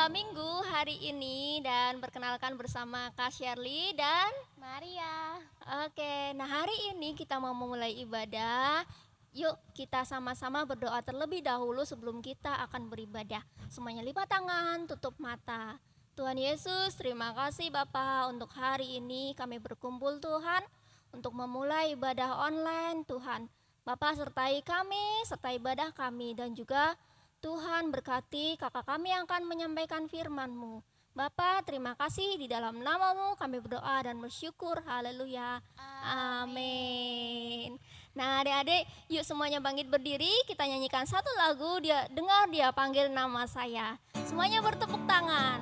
Minggu hari ini dan perkenalkan bersama Kak Shirley dan Maria. Oke, nah hari ini kita mau memulai ibadah. Yuk kita sama-sama berdoa terlebih dahulu sebelum kita akan beribadah. Semuanya lipat tangan, tutup mata. Tuhan Yesus, terima kasih Bapa untuk hari ini kami berkumpul Tuhan untuk memulai ibadah online Tuhan. Bapa sertai kami, sertai ibadah kami dan juga Tuhan berkati kakak kami yang akan menyampaikan firman-Mu. Bapa, terima kasih di dalam nama-Mu kami berdoa dan bersyukur. Haleluya. Amin. Nah adik-adik, yuk semuanya bangkit berdiri. Kita nyanyikan satu lagu, dengar dia panggil nama saya. Semuanya bertepuk tangan.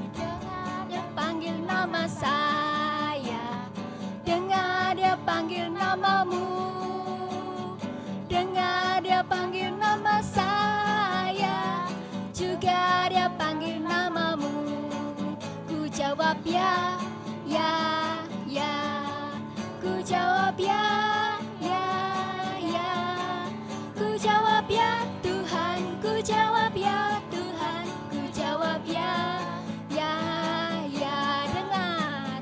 Dengar dia panggil nama saya. Dengar dia panggil namamu. Dengar dia panggil nama saya, juga dia panggil namamu. Ku jawab ya, ya, ya. Ku jawab ya, ya, ya. Ku jawab ya Tuhan, ku jawab ya Tuhan. Ku jawab ya, ya, ya. Dengar,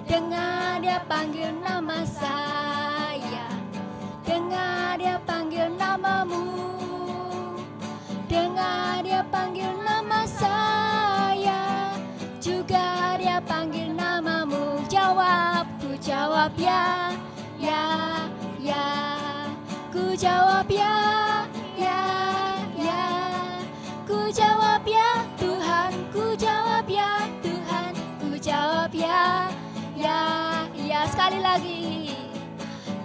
dengar dia panggil nama saya. Dengar dia panggil namamu. Dengar dia panggil nama saya, juga dia panggil namamu. Jawab, ku jawab ya, ya, ya. Ku jawab ya, ya, ya. Ku jawab ya Tuhan, ku jawab ya Tuhan. Ku jawab ya, ya, ya. Sekali lagi.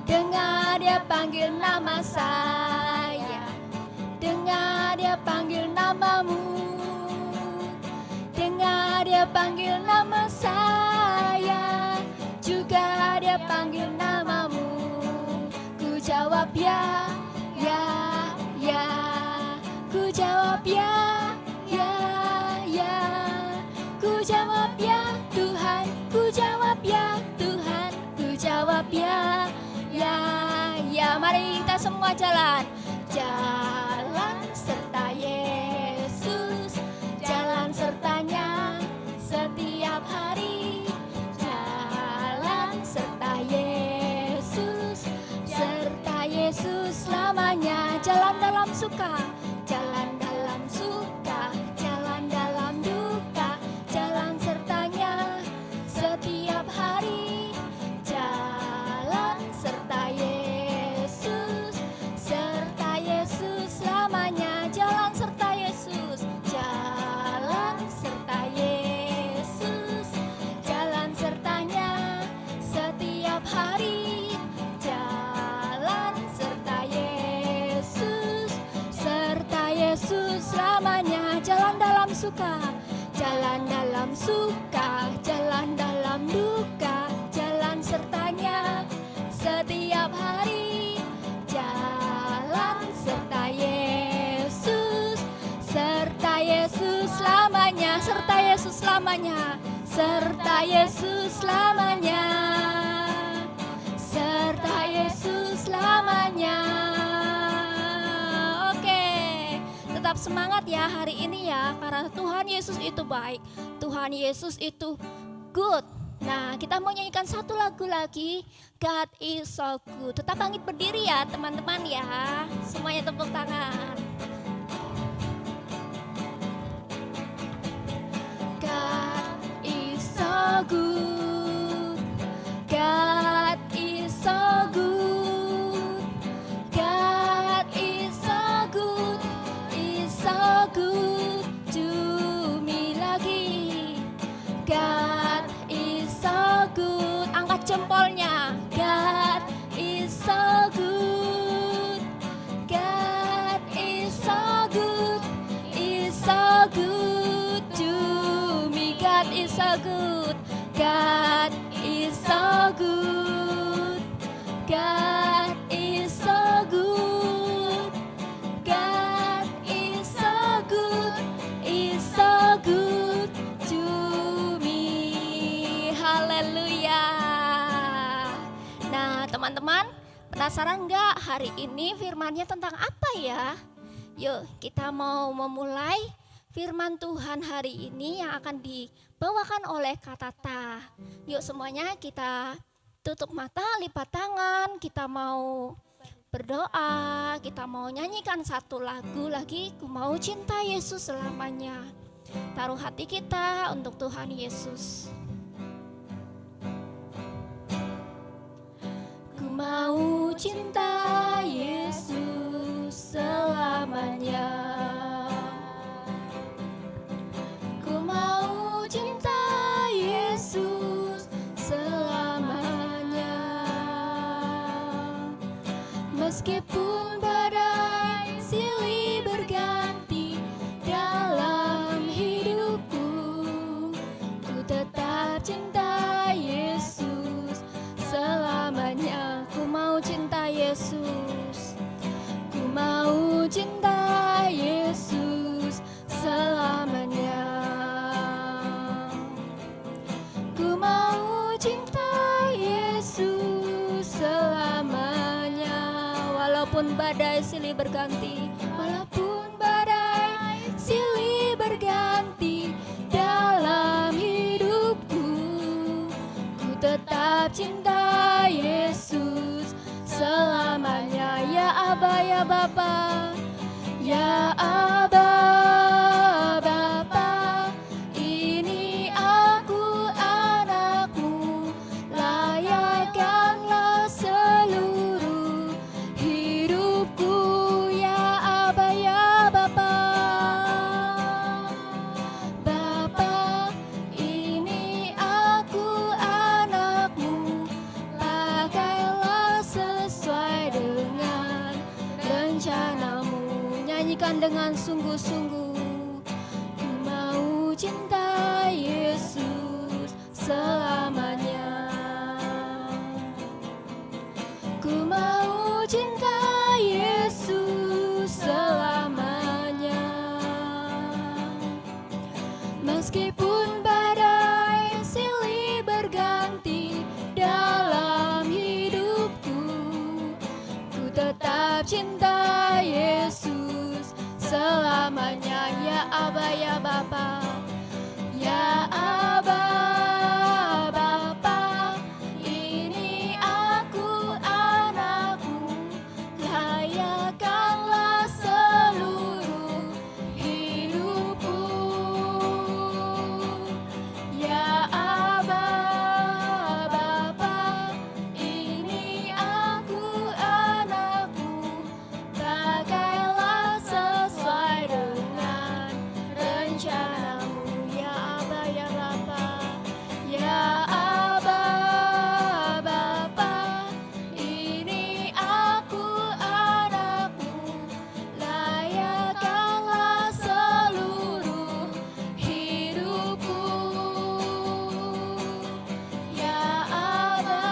Dengar dia panggil nama saya. Dengar dia panggil namamu. Dengar dia panggil nama saya, juga dia panggil namamu. Ku jawab ya, ya, ya. Ku jawab ya, ya, ya. Ku jawab ya Tuhan, ku jawab ya Tuhan. Ku jawab ya, ya, ya. Mari kita semua jalan. Jalan serta Yesus, jalan sertanya setiap hari. Jalan serta Yesus, serta Yesus selamanya. Jalan dalam suka, jalan dalam suka, jalan dalam duka. Jalan sertanya setiap hari. Jalan serta Yesus, serta Yesus selamanya. Jalan serta Yesus, jalan serta Yesus, jalan sertanya setiap hari. Jalan serta Yesus, serta Yesus selamanya. Jalan dalam suka, jalan dalam suka, jalan dalam duka. Jalan sertanya setiap hari. Jalan serta Yesus, serta Yesus selamanya. Serta Yesus selamanya, serta Yesus selamanya, serta Yesus selamanya. Oke, tetap semangat ya hari ini ya, karena Tuhan Yesus itu baik, Tuhan Yesus itu good. Nah, kita mau nyanyikan satu lagu lagi, God is so good. Tetap bangkit berdiri ya teman-teman ya. Semuanya tepuk tangan. God is so good. God is so good. God is so good. Is so good to me lagi. God is so good. Angkat jempolnya. God is so good. God is so good. Is so good to me. God is so good. God is so good. God is so good. God is so good. Is so good to me. Haleluya. Nah teman-teman, penasaran nggak hari ini firmannya tentang apa ya? Yuk, kita mau memulai firman Tuhan hari ini yang akan dibawakan oleh Kak Tata. Yuk semuanya kita tutup mata, lipat tangan, kita mau berdoa, kita mau nyanyikan satu lagu lagi, Ku Mau Cinta Yesus Selamanya. Taruh hati kita untuk Tuhan Yesus. Ku mau cinta Yesus selamanya. Ku mau cinta Yesus selamanya. Meskipun badai silih berganti dalam hidupku, ku tetap cinta Yesus selamanya. Ku mau cinta Yesus, ku mau cinta Yesus selamanya. Ku mau cinta Yesus selamanya. Walaupun badai silih berganti, walaupun badai silih berganti dalam hidupku, ku tetap cinta Yesus selamanya. Ya Aba, ya Bapa, ya Aba, Bapa, ini aku anakmu, layakkanlah seluruh hidupku. Ya Aba, ya Bapa, Bapa, ini aku anakmu, pakailah sesuai dengan rencanamu. Nyanyikan dengan sungguh-sungguh. Ku mau cinta Yesus selamanya. Ku mau cinta Yesus selamanya. Meskipun badai silih berganti dalam hidupku, ku tetap cinta Yesus selamanya. Ya Aba, ya Bapa, ya Aba, Bapa, ini aku anakmu, layakkanlah seluruh hidupku. Ya Aba, Bapa, ini aku anakmu, pakailah sesuai dengan rencanamu. Ya Aba, ya Bapa, ya Aba, Bapa, ini aku anakmu, layakkanlah seluruh hidupku. Ya Aba,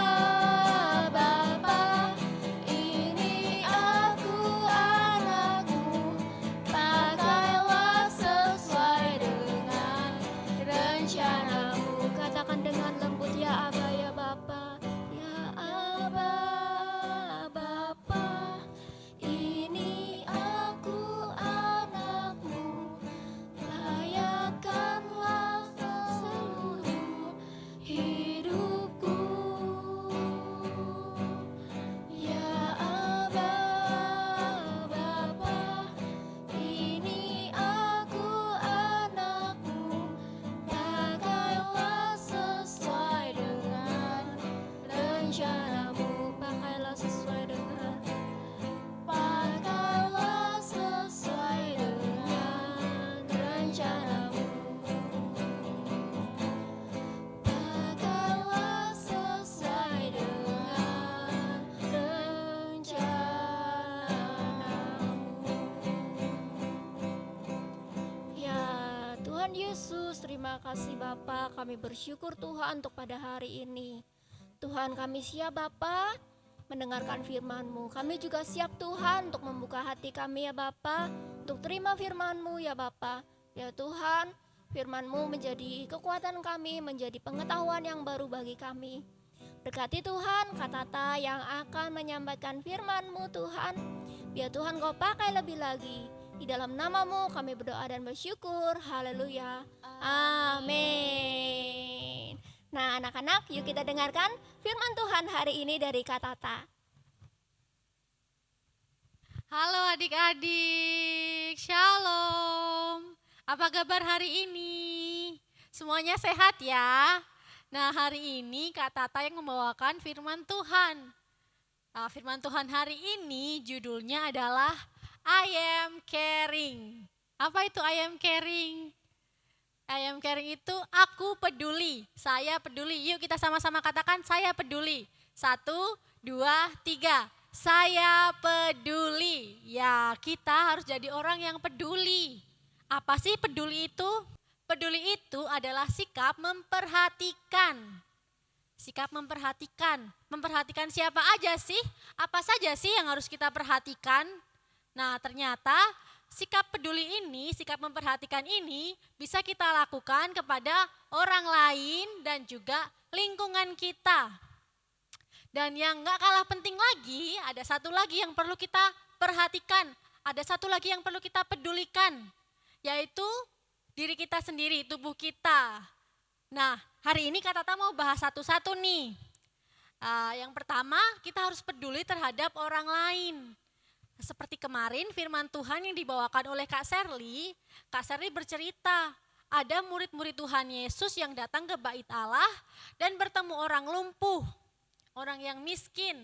Bapa, ini aku anakmu, pakailah sesuai dengan rencanamu. Katakan dengan lembut, ya Aba, ya Bapa, ya Aba, Bapa, ini aku anakmu, layakkanlah seluruh hidupku. Ya Aba, Bapa, ini aku anakmu, pakailah sesuai dengan rencanamu. Pakailah sesuai dengan, pakailah sesuai dengan rencanamu. Pakailah sesuai dengan rencanamu. Ya Tuhan Yesus, terima kasih Bapa. Kami bersyukur Tuhan untuk pada hari ini. Tuhan, kami siap Bapa mendengarkan firman-Mu. Kami juga siap Tuhan untuk membuka hati kami ya Bapa, untuk terima firman-Mu ya Bapa. Ya Tuhan, firman-Mu menjadi kekuatan kami, menjadi pengetahuan yang baru bagi kami. Berkati Tuhan Kak Tata yang akan menyampaikan firman-Mu Tuhan. Biar Tuhan Kau pakai lebih lagi. Di dalam namamu kami berdoa dan bersyukur. Haleluya. Amin. Nah anak-anak, yuk kita dengarkan firman Tuhan hari ini dari Kak Tata. Halo adik-adik, shalom. Apa kabar hari ini? Semuanya sehat ya? Nah hari ini Kak Tata yang membawakan firman Tuhan. Nah, firman Tuhan hari ini judulnya adalah I am caring. Apa itu I am caring? I am caring itu aku peduli, saya peduli. Yuk kita sama-sama katakan saya peduli. 1, 2, 3. Saya peduli. Ya, kita harus jadi orang yang peduli. Apa sih peduli itu? Peduli itu adalah sikap memperhatikan. Sikap memperhatikan. Memperhatikan siapa aja sih? Apa saja sih yang harus kita perhatikan? Nah, ternyata sikap peduli ini, sikap memperhatikan ini bisa kita lakukan kepada orang lain dan juga lingkungan kita. Dan yang gak kalah penting lagi, ada satu lagi yang perlu kita perhatikan, ada satu lagi yang perlu kita pedulikan, yaitu diri kita sendiri, tubuh kita. Nah, hari ini Kak Tata mau bahas satu-satu nih. Yang pertama, kita harus peduli terhadap orang lain. Seperti kemarin firman Tuhan yang dibawakan oleh Kak Serly bercerita, ada murid-murid Tuhan Yesus yang datang ke bait Allah dan bertemu orang lumpuh, orang yang miskin.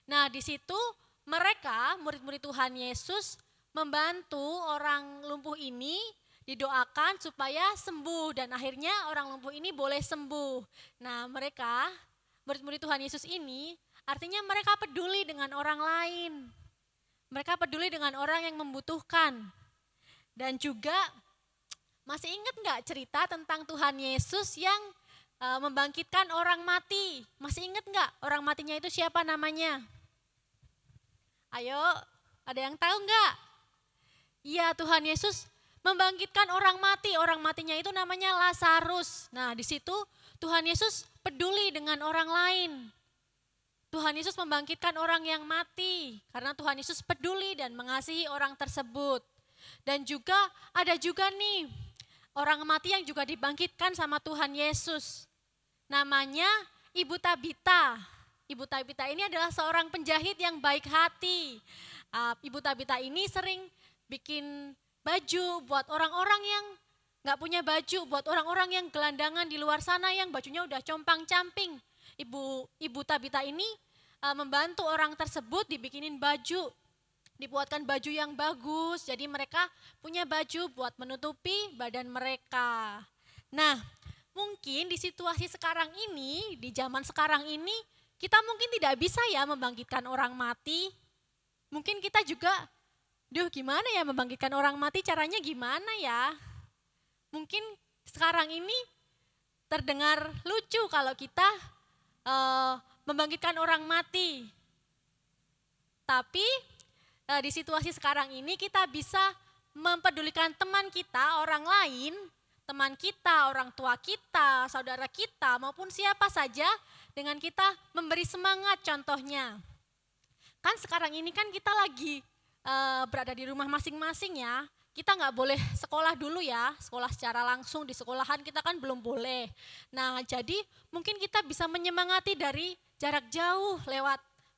Nah di situ mereka, murid-murid Tuhan Yesus membantu orang lumpuh ini, didoakan supaya sembuh dan akhirnya orang lumpuh ini boleh sembuh. Nah mereka, murid-murid Tuhan Yesus ini artinya mereka peduli dengan orang lain. Mereka peduli dengan orang yang membutuhkan. Dan juga masih ingat gak cerita tentang Tuhan Yesus yang membangkitkan orang mati? Masih ingat gak orang matinya itu siapa namanya? Ayo, ada yang tahu gak? Iya, Tuhan Yesus membangkitkan orang mati. Orang matinya itu namanya Lazarus. Nah di situ Tuhan Yesus peduli dengan orang lain. Tuhan Yesus membangkitkan orang yang mati karena Tuhan Yesus peduli dan mengasihi orang tersebut. Dan juga ada juga nih orang mati yang juga dibangkitkan sama Tuhan Yesus. Namanya Ibu Tabita. Ibu Tabita ini adalah seorang penjahit yang baik hati. Ibu Tabita ini sering bikin baju buat orang-orang yang gak punya baju, buat orang-orang yang gelandangan di luar sana yang bajunya udah compang-camping. Ibu Tabita ini membantu orang tersebut dibikinin baju, dibuatkan baju yang bagus, jadi mereka punya baju buat menutupi badan mereka. Nah, mungkin di situasi sekarang ini, di zaman sekarang ini, kita mungkin tidak bisa ya membangkitkan orang mati. Mungkin kita juga, gimana ya membangkitkan orang mati, caranya gimana ya? Mungkin sekarang ini terdengar lucu kalau kita membangkitkan orang mati. Tapi di situasi sekarang ini kita bisa mempedulikan teman kita, orang lain, teman kita, orang tua kita, saudara kita, maupun siapa saja dengan kita memberi semangat contohnya. Kan sekarang ini kan kita lagi berada di rumah masing-masing ya. Kita nggak boleh sekolah dulu ya, sekolah secara langsung di sekolahan kita kan belum boleh. Nah jadi mungkin kita bisa menyemangati dari jarak jauh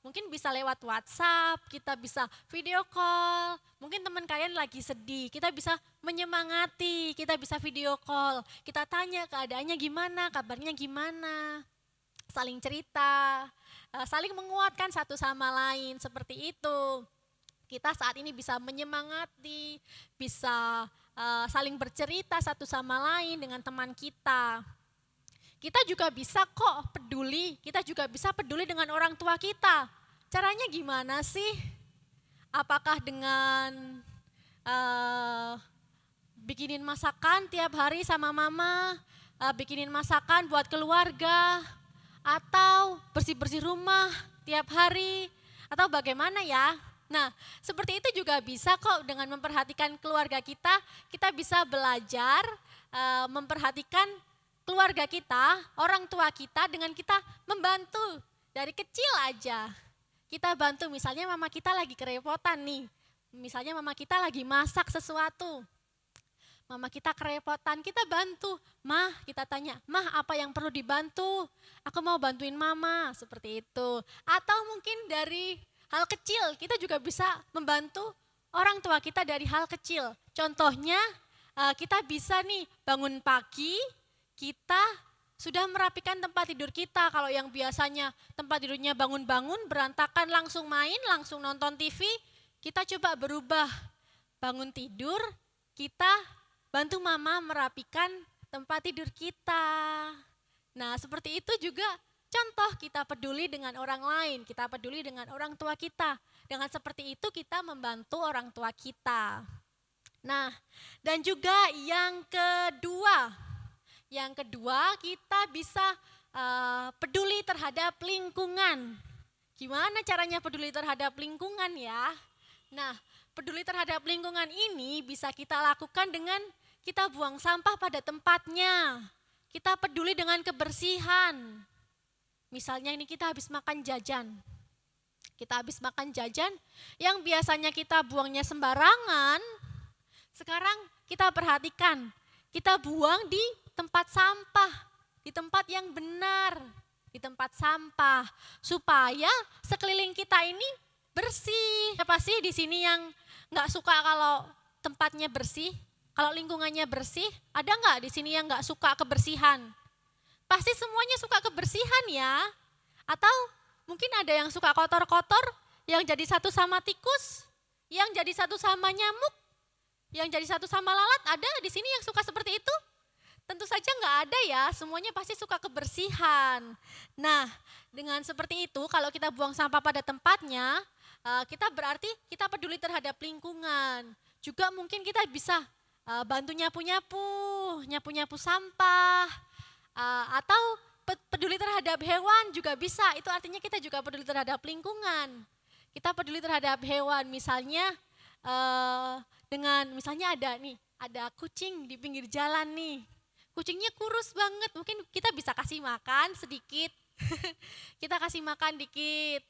mungkin bisa lewat WhatsApp, kita bisa video call, mungkin teman kalian lagi sedih, kita bisa menyemangati, kita bisa video call, kita tanya keadaannya gimana, kabarnya gimana, saling cerita, saling menguatkan satu sama lain seperti itu. Kita saat ini bisa menyemangati, bisa saling bercerita satu sama lain dengan teman kita. Kita juga bisa kok peduli, kita juga bisa peduli dengan orang tua kita. Caranya gimana sih? Apakah dengan bikinin masakan tiap hari sama mama, bikinin masakan buat keluarga, atau bersih-bersih rumah tiap hari, atau bagaimana ya? Nah, seperti itu juga bisa kok dengan memperhatikan keluarga kita bisa belajar memperhatikan keluarga kita, orang tua kita dengan kita membantu dari kecil aja. Kita bantu misalnya mama kita lagi kerepotan nih, Misalnya mama kita lagi masak sesuatu, mama kita kerepotan, kita bantu. Mah, kita tanya, mah apa yang perlu dibantu? Aku mau bantuin mama, seperti itu. Atau mungkin dari hal kecil, kita juga bisa membantu orang tua kita dari hal kecil. Contohnya, kita bisa nih bangun pagi, kita sudah merapikan tempat tidur kita. Kalau yang biasanya tempat tidurnya bangun-bangun, berantakan, langsung main, langsung nonton TV, kita coba berubah. Bangun tidur, kita bantu mama merapikan tempat tidur kita. Nah, seperti itu juga contoh kita peduli dengan orang lain, kita peduli dengan orang tua kita. Dengan seperti itu kita membantu orang tua kita. Nah, dan juga yang kedua kita bisa peduli terhadap lingkungan. Gimana caranya peduli terhadap lingkungan ya? Nah, peduli terhadap lingkungan ini bisa kita lakukan dengan kita buang sampah pada tempatnya. Kita peduli dengan kebersihan. Misalnya ini kita habis makan jajan. Kita habis makan jajan yang biasanya kita buangnya sembarangan, sekarang kita perhatikan, kita buang di tempat sampah, di tempat yang benar, di tempat sampah, supaya sekeliling kita ini bersih. Siapa sih di sini yang nggak suka kalau tempatnya bersih, kalau lingkungannya bersih? Ada nggak di sini yang nggak suka kebersihan? Pasti semuanya suka kebersihan ya. Atau mungkin ada yang suka kotor-kotor, yang jadi satu sama tikus, yang jadi satu sama nyamuk, yang jadi satu sama lalat. Ada di sini yang suka seperti itu? Tentu saja nggak ada ya, semuanya pasti suka kebersihan. Nah, dengan seperti itu kalau kita buang sampah pada tempatnya, kita berarti kita peduli terhadap lingkungan. Juga mungkin kita bisa bantu nyapu-nyapu sampah, atau peduli terhadap hewan juga bisa. Itu artinya kita juga peduli terhadap lingkungan. Kita peduli terhadap hewan, misalnya dengan misalnya ada kucing di pinggir jalan nih. Kucingnya kurus banget, mungkin kita bisa kasih makan sedikit. Kita kasih makan dikit.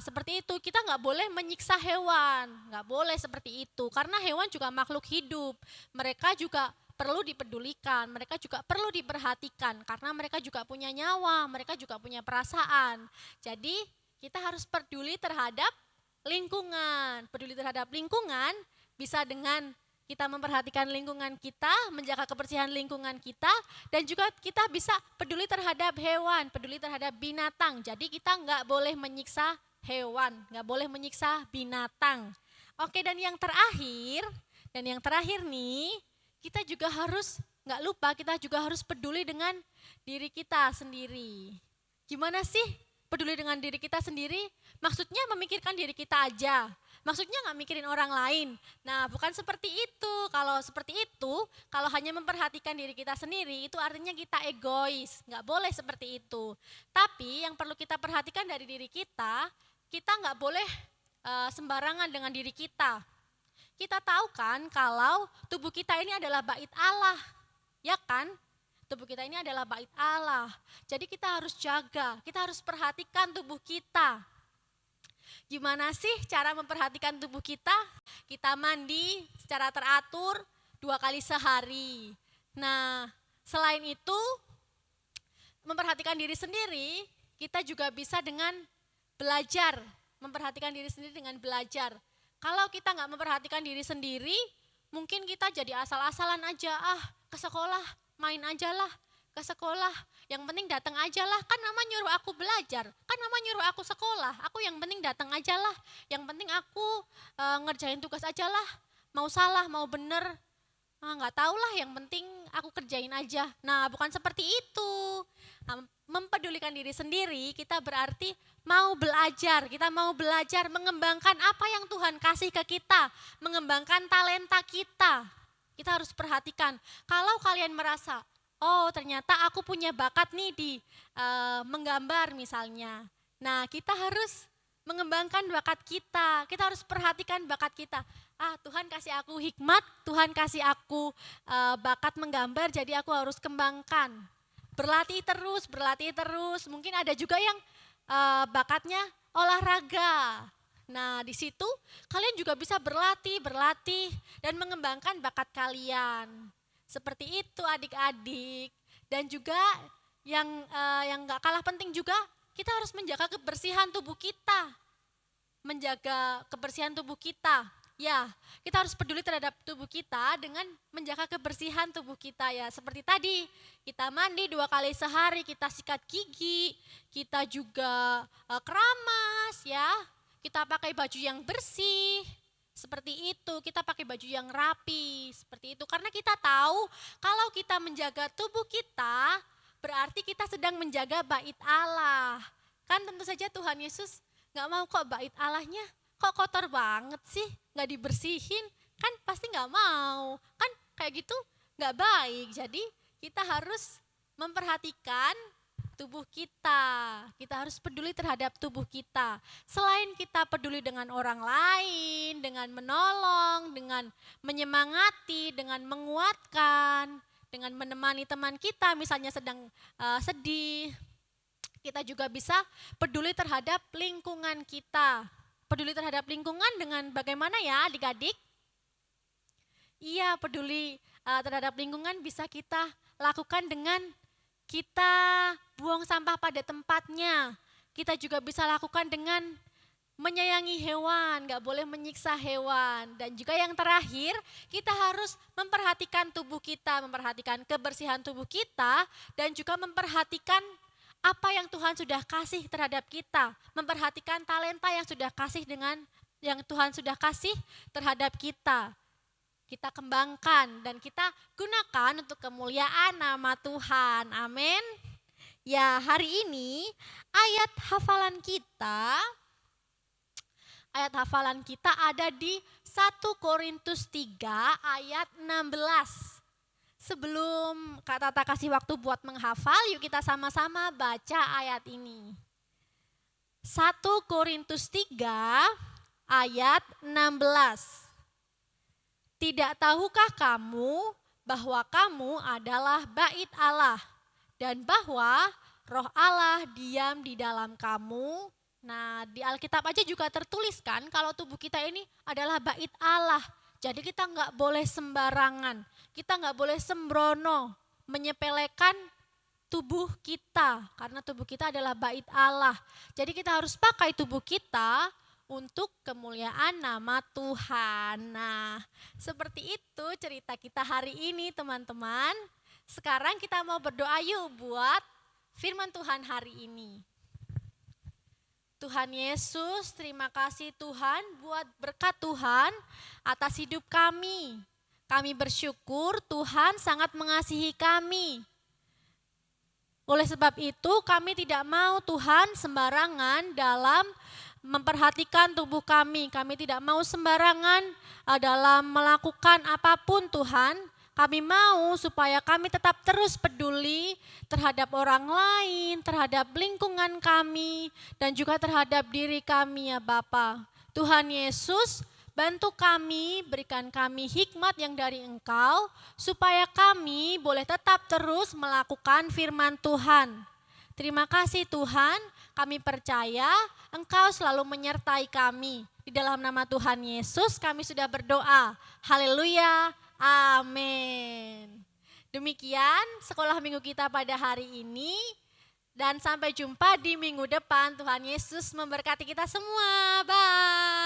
Seperti itu, kita nggak boleh menyiksa hewan, nggak boleh seperti itu. Karena hewan juga makhluk hidup, mereka juga perlu dipedulikan, mereka juga perlu diperhatikan. Karena mereka juga punya nyawa, mereka juga punya perasaan. Jadi kita harus peduli terhadap lingkungan. Peduli terhadap lingkungan bisa dengan kita memperhatikan lingkungan kita, menjaga kebersihan lingkungan kita, dan juga kita bisa peduli terhadap hewan, peduli terhadap binatang. Jadi kita nggak boleh menyiksa hewan, nggak boleh menyiksa binatang. Oke, dan yang terakhir nih, kita juga harus, nggak lupa, kita juga harus peduli dengan diri kita sendiri. Gimana sih peduli dengan diri kita sendiri? Maksudnya memikirkan diri kita aja. Maksudnya nggak mikirin orang lain. Nah, bukan seperti itu. Kalau seperti itu, kalau hanya memperhatikan diri kita sendiri, itu artinya kita egois. Nggak boleh seperti itu. Tapi yang perlu kita perhatikan dari diri kita nggak boleh sembarangan dengan diri kita. Kita tahu kan kalau tubuh kita ini adalah bait Allah, ya kan? Tubuh kita ini adalah bait Allah. Jadi kita harus jaga, kita harus perhatikan tubuh kita. Gimana sih cara memperhatikan tubuh kita? Kita mandi secara teratur 2 kali sehari. Nah, selain itu memperhatikan diri sendiri, kita juga bisa dengan belajar. Memperhatikan diri sendiri dengan belajar. Kalau kita nggak memperhatikan diri sendiri, mungkin kita jadi asal-asalan aja. Ke sekolah main aja lah. Ke sekolah, yang penting datang aja lah, kan mama nyuruh aku belajar, kan mama nyuruh aku sekolah, aku yang penting datang aja lah, yang penting aku ngerjain tugas aja lah, mau salah mau bener, nggak tahu lah, yang penting aku kerjain aja. Nah, bukan seperti itu. Mempedulikan diri sendiri, kita berarti mau belajar, kita mau belajar mengembangkan apa yang Tuhan kasih ke kita, mengembangkan talenta kita. Kita harus perhatikan, kalau kalian merasa, oh ternyata aku punya bakat nih di menggambar misalnya. Nah, kita harus mengembangkan bakat kita harus perhatikan bakat kita. Tuhan kasih aku hikmat, Tuhan kasih aku bakat menggambar, jadi aku harus kembangkan. Berlatih terus, mungkin ada juga yang bakatnya olahraga. Nah, di situ kalian juga bisa berlatih dan mengembangkan bakat kalian. Seperti itu adik-adik. Dan juga yang gak kalah penting juga, kita harus menjaga kebersihan tubuh kita. Menjaga kebersihan tubuh kita. Ya, kita harus peduli terhadap tubuh kita dengan menjaga kebersihan tubuh kita ya. Seperti tadi, kita mandi 2 kali sehari, kita sikat gigi, kita juga keramas ya. Kita pakai baju yang bersih, seperti itu. Kita pakai baju yang rapi, seperti itu. Karena kita tahu kalau kita menjaga tubuh kita, berarti kita sedang menjaga bait Allah. Kan tentu saja Tuhan Yesus gak mau kok bait Allahnya kok kotor banget sih, gak dibersihin, kan pasti gak mau, kan kayak gitu gak baik. Jadi kita harus memperhatikan tubuh kita harus peduli terhadap tubuh kita. Selain kita peduli dengan orang lain, dengan menolong, dengan menyemangati, dengan menguatkan, dengan menemani teman kita misalnya sedang sedih, kita juga bisa peduli terhadap lingkungan kita. Peduli terhadap lingkungan dengan bagaimana ya adik-adik? Iya, peduli terhadap lingkungan bisa kita lakukan dengan kita buang sampah pada tempatnya. Kita juga bisa lakukan dengan menyayangi hewan, gak boleh menyiksa hewan. Dan juga yang terakhir, kita harus memperhatikan tubuh kita, memperhatikan kebersihan tubuh kita, dan juga memperhatikan apa yang Tuhan sudah kasih terhadap kita, memperhatikan talenta yang Tuhan sudah kasih terhadap kita. Kita kembangkan dan kita gunakan untuk kemuliaan nama Tuhan. Amin. Ya, hari ini ayat hafalan kita ada di 1 Korintus 3 ayat 16. Sebelum Kak Tata kasih waktu buat menghafal, yuk kita sama-sama baca ayat ini. 1 Korintus 3 ayat 16. Tidak tahukah kamu bahwa kamu adalah bait Allah dan bahwa Roh Allah diam di dalam kamu? Nah, di Alkitab aja juga tertulis kan kalau tubuh kita ini adalah bait Allah. Jadi kita nggak boleh sembarangan, kita nggak boleh sembrono menyepelekan tubuh kita karena tubuh kita adalah bait Allah. Jadi kita harus pakai tubuh kita untuk kemuliaan nama Tuhan. Nah, seperti itu cerita kita hari ini teman-teman. Sekarang kita mau berdoa yuk buat firman Tuhan hari ini. Tuhan Yesus, terima kasih Tuhan buat berkat Tuhan atas hidup kami. Kami bersyukur Tuhan sangat mengasihi kami. Oleh sebab itu kami tidak mau Tuhan sembarangan dalam memperhatikan tubuh kami. Kami tidak mau sembarangan dalam melakukan apapun Tuhan. Kami mau supaya kami tetap terus peduli terhadap orang lain, terhadap lingkungan kami, dan juga terhadap diri kami ya Bapa. Tuhan Yesus, bantu kami, berikan kami hikmat yang dari Engkau, supaya kami boleh tetap terus melakukan firman Tuhan. Terima kasih Tuhan, kami percaya Engkau selalu menyertai kami. Di dalam nama Tuhan Yesus kami sudah berdoa. Haleluya. Amin. Demikian sekolah minggu kita pada hari ini dan sampai jumpa di minggu depan. Tuhan Yesus memberkati kita semua. Bye.